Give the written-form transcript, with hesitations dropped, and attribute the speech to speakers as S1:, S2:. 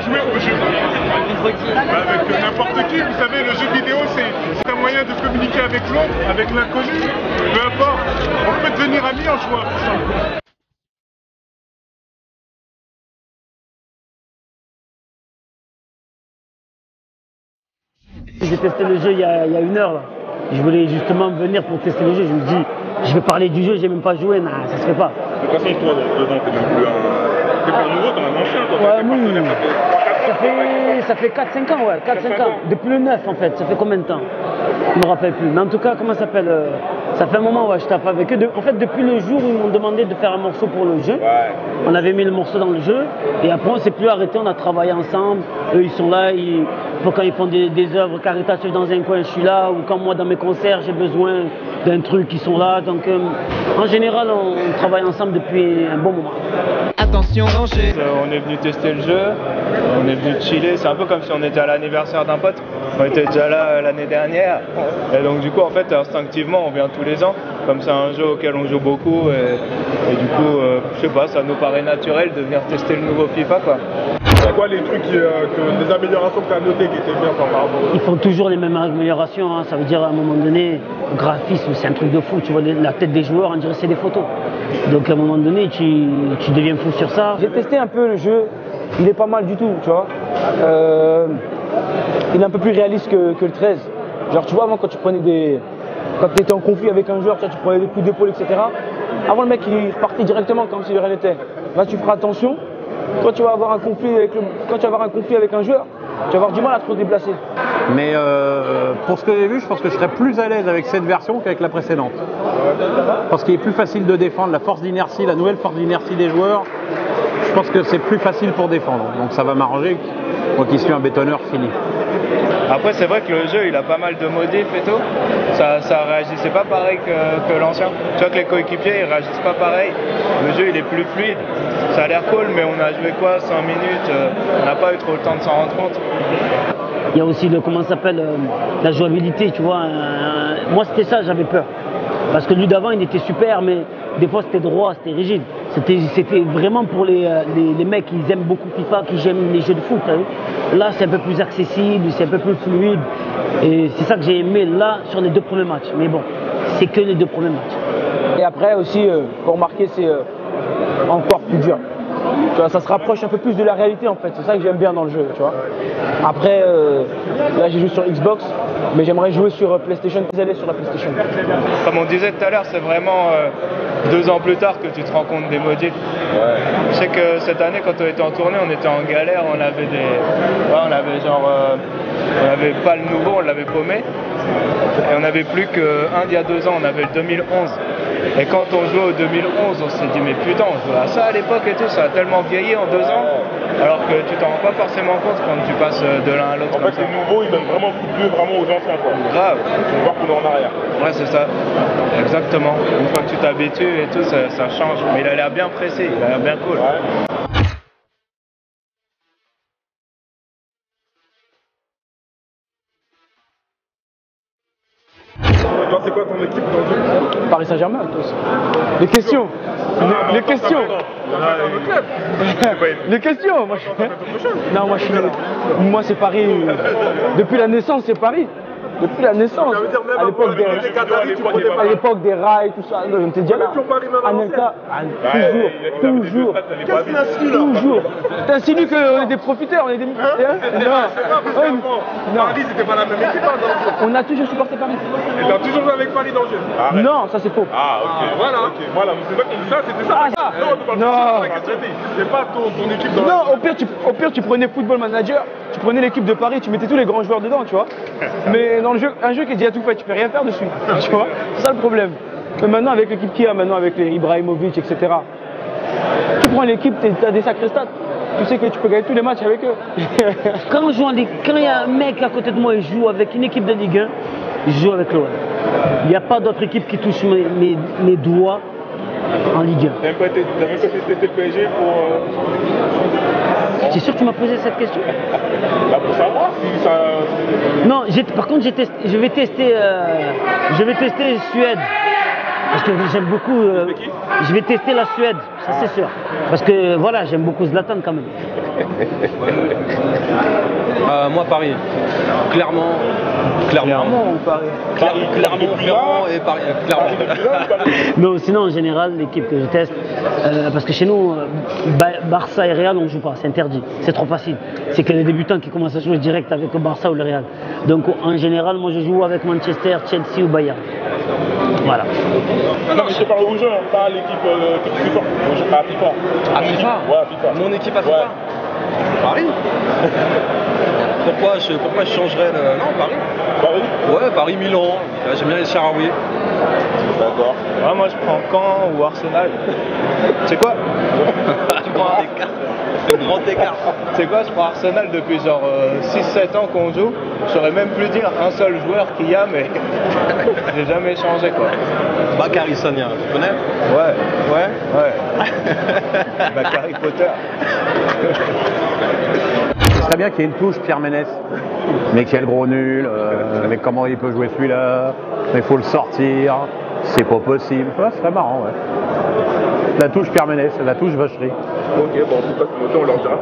S1: jouer au jeu. Avec n'importe qui, vous savez, le jeu vidéo c'est un moyen de se communiquer avec l'autre, avec l'inconnu, peu importe. On peut devenir amis en jouant à ça.
S2: J'ai testé le jeu il y a 1 heure là. Je voulais justement venir pour tester le jeu. Je me dis, je vais parler du jeu, j'ai même pas joué, nah, ça se fait pas.
S1: De toute façon, toi, dedans, t'es même plus un... T'es pas un nouveau, t'es un ancien, toi.
S2: Ouais, oui. Ça fait 4-5 ans, ouais, 4-5 ans. Depuis le 9 en fait, ça fait combien de temps? Je me rappelle plus. Mais en tout cas, comment ça s'appelle ça fait un moment, ouais, je tape avec eux. En fait, depuis le jour où ils m'ont demandé de faire un morceau pour le jeu, on avait mis le morceau dans le jeu. Et après, on s'est plus arrêté, on a travaillé ensemble. Eux, ils sont là, quand ils font des œuvres caritatives dans un coin, je suis là. Ou quand moi, dans mes concerts, j'ai besoin d'un truc, ils sont là. Donc, en général, on travaille ensemble depuis un bon moment.
S3: Attention, danger.
S4: On est venu tester le jeu, on est venu chiller. C'est un peu comme si on était à l'anniversaire d'un pote. On était déjà là l'année dernière. Et donc du coup, en fait, instinctivement, on vient tous les ans. Comme c'est un jeu auquel on joue beaucoup. Et du coup, je sais pas, ça nous paraît naturel de venir tester le nouveau FIFA, quoi.
S1: C'est quoi les trucs, les améliorations que tu as notées qui étaient bien par rapport
S2: Ils font toujours les mêmes améliorations, hein. Ça veut dire à un moment donné, le graphisme c'est un truc de fou, tu vois la tête des joueurs, on dirait c'est des photos. Donc à un moment donné, tu deviens fou sur ça.
S5: J'ai testé un peu le jeu, il est pas mal du tout, tu vois. Il est un peu plus réaliste que le 13. Genre tu vois avant quand tu étais en conflit avec un joueur, tu prenais des coups d'épaule, etc. Avant le mec il repartait directement comme si de rien n'était. Là tu feras attention. Quand tu vas avoir un conflit avec un joueur, tu vas avoir du mal à te déplacer.
S6: Mais pour ce que j'ai vu, je pense que je serais plus à l'aise avec cette version qu'avec la précédente. Parce qu'il est plus facile de défendre, la force d'inertie, la nouvelle force d'inertie des joueurs, je pense que c'est plus facile pour défendre. Donc ça va m'arranger, moi qui suis un bétonneur fini.
S4: Après, c'est vrai que le jeu, il a pas mal de modifs et tout. Ça réagissait pas pareil que l'ancien. Tu vois que les coéquipiers, ils réagissent pas pareil. Le jeu, il est plus fluide. Ça a l'air cool, mais on a joué quoi, 5 minutes, on n'a pas eu trop le temps de s'en rendre compte.
S2: Il y a aussi la jouabilité, tu vois. Moi, c'était ça, j'avais peur. Parce que lui d'avant, il était super, mais des fois, c'était droit, c'était rigide. C'était vraiment pour les mecs qui aiment beaucoup FIFA, qui aiment les jeux de foot. Là, c'est un peu plus accessible, c'est un peu plus fluide. Et c'est ça que j'ai aimé là, sur les 2 premiers matchs. Mais bon, c'est que les 2 premiers matchs.
S5: Et après aussi, pour marquer, c'est encore plus dur. Tu vois, ça se rapproche un peu plus de la réalité en fait, c'est ça que j'aime bien dans le jeu, tu vois. Après, là j'ai joué sur Xbox, mais j'aimerais jouer sur PlayStation, sur la PlayStation.
S4: Comme on disait tout à l'heure, c'est vraiment 2 ans plus tard que tu te rends compte des modifs. Je sais que cette année, quand on était en tournée, on était en galère, on avait on avait pas le nouveau, on l'avait paumé. Et on n'avait plus qu'un d'il y a 2 ans, on avait le 2011. Et quand on jouait au 2011, on s'est dit mais putain, on jouait à ça à l'époque et tout, ça a tellement vieilli en 2 ans, alors que tu t'en rends pas forcément compte quand tu passes de l'un à l'autre.
S1: En fait, les nouveaux, ils donnent vraiment coup de vieux vraiment aux anciens, quoi.
S4: Grave.
S1: Tu vas voir qu'on est en arrière.
S4: Ouais, c'est ça. Exactement. Une fois que tu t'habitues et tout, ça change. Mais il a l'air bien pressé, il a l'air bien cool.
S1: Ouais. Toi, c'est quoi ton équipe dans le jeu?
S5: Paris Saint-Germain, toi aussi. Les questions. Les questions. Les questions. Moi, c'est Paris. Depuis la naissance, c'est Paris. Depuis la naissance. À l'époque des rails, tout ça. On était déjà là. Anelka, toujours. Toujours. T'insinues qu'on est des profiteurs, on est des. Non.
S1: Paris, c'était pas la même équipe.
S5: On a toujours supporté Paris.
S1: Et t'as toujours joué avec Paris dans le jeu?
S5: Non, ça c'est faux.
S1: Ah, ok. Voilà. C'est vrai que ça, c'était ça. Non. C'est pas ton équipe dans le jeu.
S5: Non, au pire, tu prenais Football Manager, tu prenais l'équipe de Paris, tu mettais tous les grands joueurs dedans, tu vois. Mais dans le jeu, un jeu qui est déjà tout fait, tu peux rien faire dessus. Tu vois, c'est ça le problème. Mais maintenant, avec l'équipe qu'il y a, maintenant avec les Ibrahimovic, etc., tu prends l'équipe, tu as des sacrés stats. Tu sais que tu peux gagner tous les matchs avec eux.
S2: Quand il y a un mec à côté de moi et joue avec une équipe de Ligue 1, je joue avec l'OM. Il n'y a pas d'autre équipe qui touche mes doigts en Ligue 1.
S1: T'as même pas testé le PSG pour...
S2: C'est sûr que tu m'as posé cette question?
S1: Là, pour savoir si ça...
S2: Non, par contre, je vais tester Suède. Parce que j'aime beaucoup... je vais tester la Suède, ça c'est sûr. Parce que voilà, j'aime beaucoup Zlatan quand même.
S6: Moi, Paris. Clairement.
S5: Ou Paris?
S6: Clermont et Paris. Clairement.
S2: Non, sinon en général, l'équipe que je teste, parce que chez nous, Barça et Real, on ne joue pas, c'est interdit, c'est trop facile. C'est que les débutants qui commencent à jouer direct avec le Barça ou le Real. Donc en général, moi je joue avec Manchester, Chelsea ou Bayern. Voilà.
S1: Non, mais je te parle au jeu, pas à l'équipe FIFA. À FIFA.
S6: À FIFA?
S1: Ouais, à FIFA.
S6: Mon équipe à FIFA?
S1: Ouais.
S6: Paris. Pourquoi je changerais de... Non, Paris.
S1: Paris?
S6: Ouais, Paris-Milan. J'aime bien les Sahraouis.
S1: D'accord.
S4: Ouais, moi je prends Caen ou Arsenal. C'est quoi?
S6: Tu prends un écart. Un grand écart.
S4: C'est quoi, je prends Arsenal depuis genre 6-7 ans qu'on joue. Je saurais même plus dire un seul joueur qu'il y a, mais j'ai jamais changé quoi.
S6: Bakary Sagna, tu connais?
S4: Ouais.
S6: Ouais.
S4: Harry Potter.
S6: Ce serait bien qu'il y ait une touche Pierre Ménès. Mais quel gros nul, mais comment il peut jouer celui-là? Mais il faut le sortir, c'est pas possible. Ouais, ce serait marrant, ouais. La touche Pierre Ménès, la touche vacherie.
S1: Ok, bon, on peut pas se moter, on leur dira.